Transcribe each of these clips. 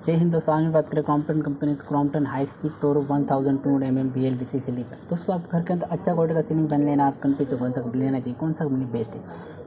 जय हिंद दोस्तों, आज मैं बात करें Crompton company Crompton high speed Toro 1200 mm BLDC ceiling fan. दोस्तों आप घर के अंदर अच्छा क्वालिटी का सीलिंग फैन लेना, आप कंपनी से कौन सा लेना चाहिए, कौन सा कंपनी बेस्ट है।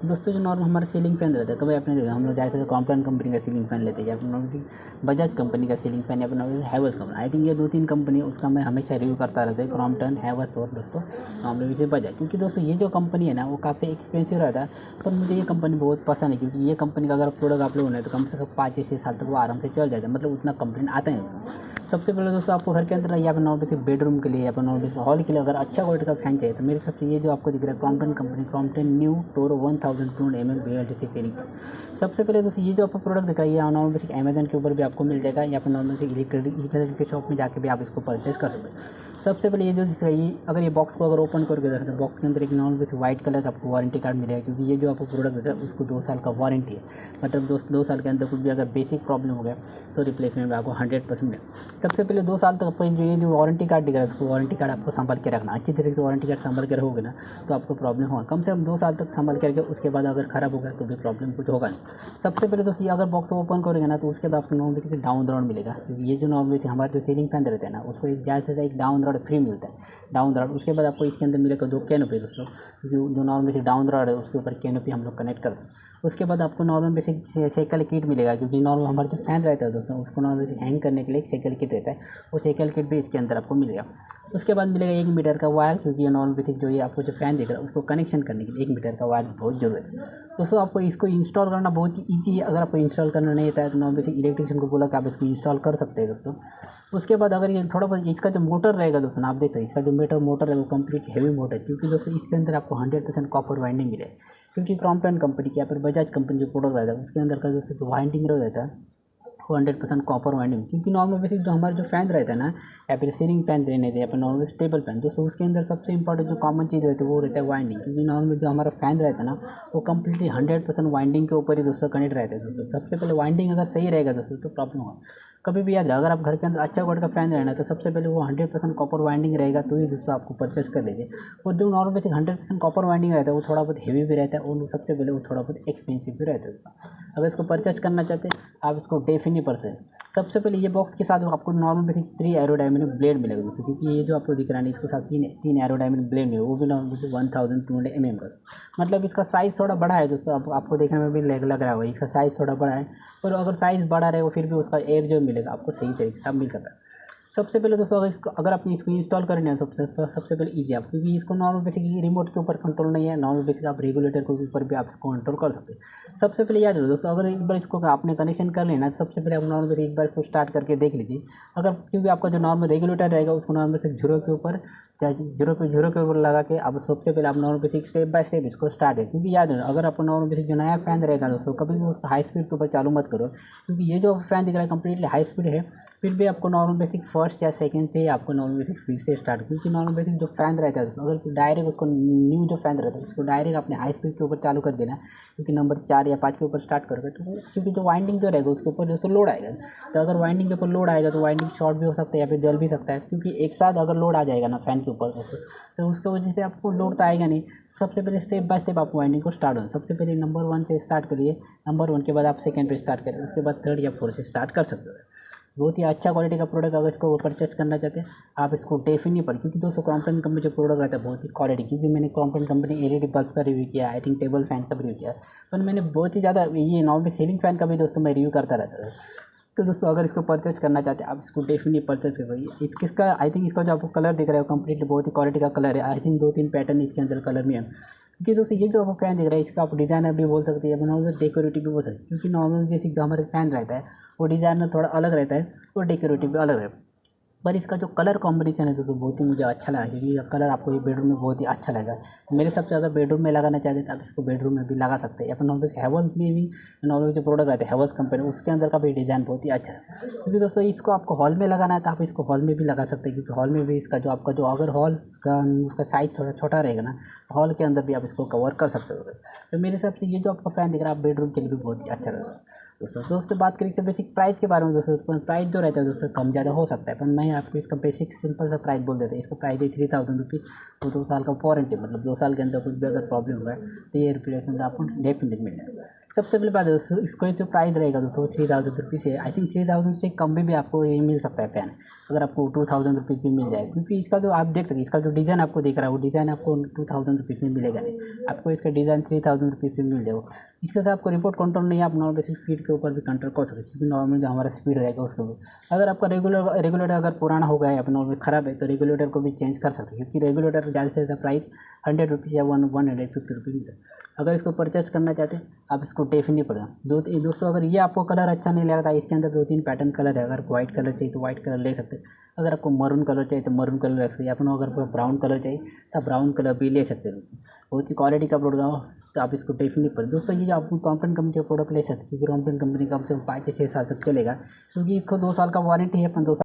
दोस्तों जो नॉर्मल हमारा सीलिंग फैन रहता है, कभी आपने देखा हम लोग ज़्यादातर क्रॉम्पटन कंपनी का सीलिंग फैन लेते हैं, या फिर नॉर्मल बजाज कंपनी का सीलिंग फैन, या फिर normal Havells company. I think ये 2-3 कंपनी उसका मैं हमेशा रिव्यू करता रहता है, क्रॉम्पटन, हैवेल्स और दोस्तों नॉर्मल से बजाज। क्योंकि दोस्तों ये जो कंपनी है ना वो काफ़ी एक्सपेंसिव रहता है, पर मुझे ये कंपनी बहुत पसंद है। क्योंकि ये कंपनी का अगर प्रोडक्ट आप लोगों ने तो कम से कम 5 से 6 साल तक वो आराम से चल जाता है, मतलब उतना कंप्लेंट आता है उसमें। सबसे पहले दोस्तों आपको घर के अंदर या फिर नॉर्मल से बेडरूम के लिए या फिर नॉर्मल से हॉल के लिए अगर अच्छा क्वालिटी का फैन चाहिए तो मेरे हिसाब से ये जो आपको दिख रहा है Crompton company Crompton new Toro 1200 mm BLDC ceiling fan. सबसे पहले दोस्तों ये जो आपको प्रोडक्ट दिख रहा है ये नॉर्मल बेसिक अमेजन के ऊपर भी आपको मिल जाएगा, या फिर नॉर्मल से इलेक्ट्रिक के शॉप में जाके भी आप इसको परचेज कर सकते हैं। सबसे पहले ये जो ये अगर ये बॉक्स को अगर ओपन करके देखते हैं, बॉक्स के अंदर एक नॉर्मल बेसिक वाइट कलर का आपको वारंटी कार्ड मिलेगा। क्योंकि ये जो आपको प्रोडक्ट देता है उसको 2 साल का वारंटी है, मतलब 2 साल के अंदर कुछ भी अगर बेसिक प्रॉब्लम हो गया तो रिप्लेसमेंट में आपको 100% मिलेगा। सबसे पहले 2 साल तक आपको ये जो वारंटी कार्ड दिख रहा है उसको वारंटी कार्ड आपको संभाल के रखना, अच्छी तरीके से वारंटी कार्ड संभाल के रखोगे ना तो आपको प्रॉब्लम होगा। कम से कम 2 साल तक संभाल के रखे, उसके बाद अगर खराब हो गया तो भी प्रॉब्लम कुछ होगा नहीं। सबसे पहले दोस्तों अगर बॉक्स ओपन करोगे ना तो उसके बाद आपको नॉर्मल बेसिक डाउन रॉड मिलेगा। क्योंकि ये जो नॉर्मल बेसिक हमारे जो सीलिंग फैन रहते हैं ना उसको एक ज़्यादा से ज़्यादा एक डाउन रॉड फ्री मिलता है, डाउन रॉड। उसके बाद आपको इसके अंदर मिलेगा 2 कैनोपी दोस्तों, जो नॉर्मल बेसिक डाउन रॉड है उसके ऊपर कैनोपी हम लोग कनेक्ट करते हैं। उसके बाद आपको नॉर्मल बेसिक साइकिल किट मिलेगा। क्योंकि नॉर्मल हमारा जो फैन रहता है दोस्तों उसको नॉर्मल बेसिक हैंग करने के लिए एक साइकिल किट रहता है, वो साइकिल किट भी इसके अंदर आपको मिलेगा। उसके बाद मिलेगा 1 मीटर का वायर। क्योंकि ये नॉर्मल बेसिक जो ये आपको जो फैन दिख रहा है उसको कनेक्शन करने के लिए 1 मीटर का वायर की बहुत ज़रूरत है दोस्तों। आपको इसको इंस्टॉल करना बहुत ही ईजी है। अगर आपको इंस्टॉल करना नहीं आता है तो नॉर्मल बेसिक इलेक्ट्रिशियन को बोला कि आप इसको इंस्टॉल कर सकते हैं दोस्तों। उसके बाद अगर ये थोड़ा बहुत इसका जो मोटर रहेगा दोस्तों आप देखते हैं इसका जो मोटर है वो कंप्लीट हेवी मोटर है। क्योंकि दोस्तों इसके अंदर आपको 100% कॉपर वाइंडिंग मिले। क्योंकि क्रॉम्पटन कंपनी की या फिर बजाज कंपनी जो प्रोडक्ट रहता है उसके अंदर का दोस्तों जो वाइंडिंग रहता है वो 100% कॉपर वाइंडिंग। क्योंकि नॉर्मल बेसिक जो हमारे जो फैन रहता है ना, या फिर सीलिंग फैन रहने थे या फिर नॉर्मल टेबल फैन, दोस्तों उसके अंदर सबसे इंपॉर्टेंट जो कॉमन चीज़ रहती है वो रहता है वाइंडिंग। क्योंकि नॉर्मल जो हमारा फैन रहता है ना वो कम्प्लीटली 100% वाइंडिंग के ऊपर ही दोस्तों कनेक्ट रहता है दोस्तों। सबसे पहले वाइंडिंग अगर सही रहेगा दोस्तों तो प्रॉब्लम होगा। कभी भी याद रहे, अगर आप घर के अंदर अच्छा क्वालिटी का फैन रहना है तो सबसे पहले वो 100% कॉपर वाइंडिंग रहेगा तो ही दोस्तों आपको परचेस कर लीजिए। और जो नॉर्मल बेसिक 100% कॉपर वाइंडिंग रहता है वो थोड़ा बहुत हेवी भी रहता है और सबसे पहले वो थोड़ा बहुत एक्सपेंसिव भी रहता है। अगर इसको परचेज करना चाहते हैं आप इसको डेफिनेटली परचेज। सबसे पहले ये बॉक्स के साथ आपको नॉर्मल बेसिक 3 एरोडायनामिक ब्लेड मिलेगा दोस्तों। क्योंकि ये जो आपको दिख रहा है इसके साथ तीन एरोडायनामिक ब्लेड मिलेगा, वो भी नॉर्मल बेसिक 1200 mm का। मतलब इसका साइज़ थोड़ा बड़ा है दोस्तों, आपको देखने में भी लग रहा होगा इसका साइज़ थोड़ा बड़ा है। पर अगर साइज़ बड़ा रहेगा फिर भी उसका एयर जो मिलेगा आपको सही तरीके से मिल सकता है। सबसे पहले दोस्तों अगर आप इसको इंस्टॉल करना है सबसे पहले ईजी आप, क्योंकि इसको नॉर्मल बेसिक रिमोट के ऊपर कंट्रोल नहीं है, नॉर्मल बेसिक आप रेगुलेटर के ऊपर भी आप इसको कंट्रोल कर सकते हैं। सबसे पहले याद रखो दोस्तों, अगर एक बार इसको आपने कनेक्शन कर लेना तो सबसे पहले आप नॉर्मल बेसिक एक बार इसको स्टार्ट करके देख लीजिए। अगर क्योंकि आपका जो नॉर्मल रेगुलेटर रहेगा उसको नॉर्मल बेसिक जीरो के ऊपर जीरो के ऊपर लगा के अब सबसे पहले आप normal basic step by step इसको स्टार्ट है। क्योंकि याद रखो अगर आपको नॉर्मल बेसिक जो नया फैन रहेगा दोस्तों कभी भी उसको हाई स्पीड के ऊपर चालू मत करो। क्योंकि ये जो फैन दिख रहा है कम्प्लीटली हाई स्पीड है, फिर भी आपको नॉर्मल बेसिक फर्स्ट या सेकंड से आपको नॉर्मल बेसिक स्पीड से स्टार्ट। क्योंकि नॉर्मल बेसिक जो फैन रहता है दोस्तों अगर डायरेक्ट उसको न्यू जो फैन रहता है उसको डायरेक्ट अपने हाई स्पीड के ऊपर चालू कर देना, क्योंकि नंबर 4 या 5 के ऊपर स्टार्ट करोगे तो क्योंकि जो वाइंडिंग जो रहेगा उसके ऊपर दोस्तों लोड आएगा। तो अगर वाइंडिंग के ऊपर लोड आएगा तो वाइंडिंग शॉर्ट भी हो सकता है या फिर जल भी सकता है। क्योंकि एक साथ अगर लोड आ जाएगा ना फैन के ऊपर तो उसकी वजह से आपको लोड तो आएगा नहीं। सबसे पहले स्टेप बाय स्टेप आप वाइंडिंग को स्टार्ट हो, सबसे पहले नंबर 1 से स्टार्ट करिए, नंबर 1 के बाद आप सेकंड पे स्टार्ट करें, उसके बाद 3rd या 4th से स्टार्ट कर सकते हो। बहुत ही अच्छा क्वालिटी का प्रोडक्ट अगर इसको परचेज करना चाहते हैं आप इसको डेफिनेटली पर। क्योंकि दोस्तों क्रॉम्पटन कंपनी जो प्रोडक्ट रहता है बहुत ही क्वालिटी। क्योंकि मैंने क्रॉम्पटन कंपनी एलईडी बल्ब का रिव्यू किया, आई थिंक टेबल फैन का भी रिव्यू किया, पर मैंने बहुत ही ज़्यादा ये नॉर्मल सीलिंग फैन का भी दोस्तों मैं रिव्यू करता रहता था। तो दोस्तों अगर इसको परचेज करना चाहते हैं आप इसको डेफिनेटली परचेज करिए। इसका आई थिंक इसका जो आपको कलर दिख रहा है कम्प्लीटली बहुत ही क्वालिटी का कलर है। आई थिंक 2-3 पैटर्न इसके अंदर कलर में है। क्योंकि दोस्तों ये जो आपको फैन दिख रहा है इसका आप डिज़ाइनर भी बोल सकते हैं, नॉर्मल डेकोरेटिव भी बोल सकते हैं। क्योंकि नॉर्मल जैसे जो हमारे फैन रहता है वो डिज़ाइनर थोड़ा अलग रहता है और डेकोरेटिव भी अलग रहता है। पर इसका जो कलर कॉम्बिनेशन है दोस्तों बहुत ही मुझे अच्छा लगा। क्योंकि ये कलर आपको ये बेडरूम में बहुत ही अच्छा लगा। मेरे सबसे ज़्यादा बेडरूम में लगाना चाहते हैं तो आप इसको बेडरूम में भी लगा सकते हैं, या फिर नॉर्मल हैवेल्स में भी नॉर्मल जो प्रोडक्ट रहते हैं हैवेल्स कंपनी उसके अंदर का भी डिज़ाइन बहुत ही अच्छा है। क्योंकि दोस्तों इसको आपको हॉल में लगाना है तो आप इसको हॉल में भी लगा सकते हैं। क्योंकि हॉल में भी इसका जो आपका जो अगर हॉल का उसका साइज थोड़ा छोटा रहेगा ना हॉल के अंदर भी आप इसको कवर कर सकते हो। तो मेरे हिसाब से ये जो आपका फैन दिख रहा है आप बेडरूम के लिए भी बहुत ही अच्छा रहेगा दोस्तों बात करें बेसिक प्राइस के बारे में दोस्तों, प्राइस जो रहता है दोस्तों कम ज़्यादा हो सकता है, पर मैं आपको इसका बेसिक सिंपल सा प्राइस बोल देता है। इसका प्राइस है 3000 रुपीज़। वो 2 साल का वारंटी, मतलब 2 साल के अंदर कुछ भी अगर प्रॉब्लम हुआ है तो ये रिप्लेसमेंट आपको डेफिनेटली मिल जाएगा। सबसे पहले बात है दोस्तों, इसको जो प्राइस रहेगा दोस्तों 3000 रुपीज़ है। आई थिंक 3000 से कम में भी आपको ये मिल सकता है फ़ैन, अगर आपको 2000 रुपीज़ में मिल जाए, क्योंकि इसका जो आप देख सकते हैं, इसका जो डिज़ाइन आपको दिख रहा है वो डिज़ाइन आपको 2000 रुपीज़ में मिलेगा नहीं, आपको इसका डिज़ाइन 3000 रुपीज़ में मिल जाएगा। इसके साथ आपको रिपोर्ट कंट्रोल नहीं है, आप नॉर्मल स्पीड के ऊपर भी कंट्रोल कर सकते हैं, क्योंकि नॉर्मल जो हमारा स्पीड रहेगा उसको भी, अगर आपका रेगुलेटर अगर पुराना हो गया है, नॉर्मल ख़राब है, तो रेगुलेटर को भी चेंज कर सकते हैं, क्योंकि रेगुलेटर ज़्यादा से ज़्यादा प्राइस 100 रुपीज़ या 150 रुपीज़ में। अगर इसको परचेस करना चाहते हैं आप इसको डेफिनेटली पड़ेगा। दोस्तों अगर ये आपको कलर अच्छा नहीं लगता, इसके अंदर 2-3 पैटर्न कलर है, अगर वाइट कलर चाहिए तो वाइट कलर ले सकते हैं, अगर आपको मरून कलर चाहिए तो मरून कलर ले सकते हैं, अपना अगर ब्राउन कलर चाहिए तो ब्राउन कलर भी ले सकते हैं। बहुत ही क्वालिटी का प्रोडक्ट हो तो आप इसको डेफिनेटली पढ़ें दोस्तों। ये आप क्रॉम्पटन कंपनी का प्रोडक्ट ले सकते हैं, क्योंकि क्रॉम्पटन कंपनी का कम से कम 5 से 6 साल तक चलेगा, क्योंकि इसको 2 साल का वारंटी है, अपन 2 साल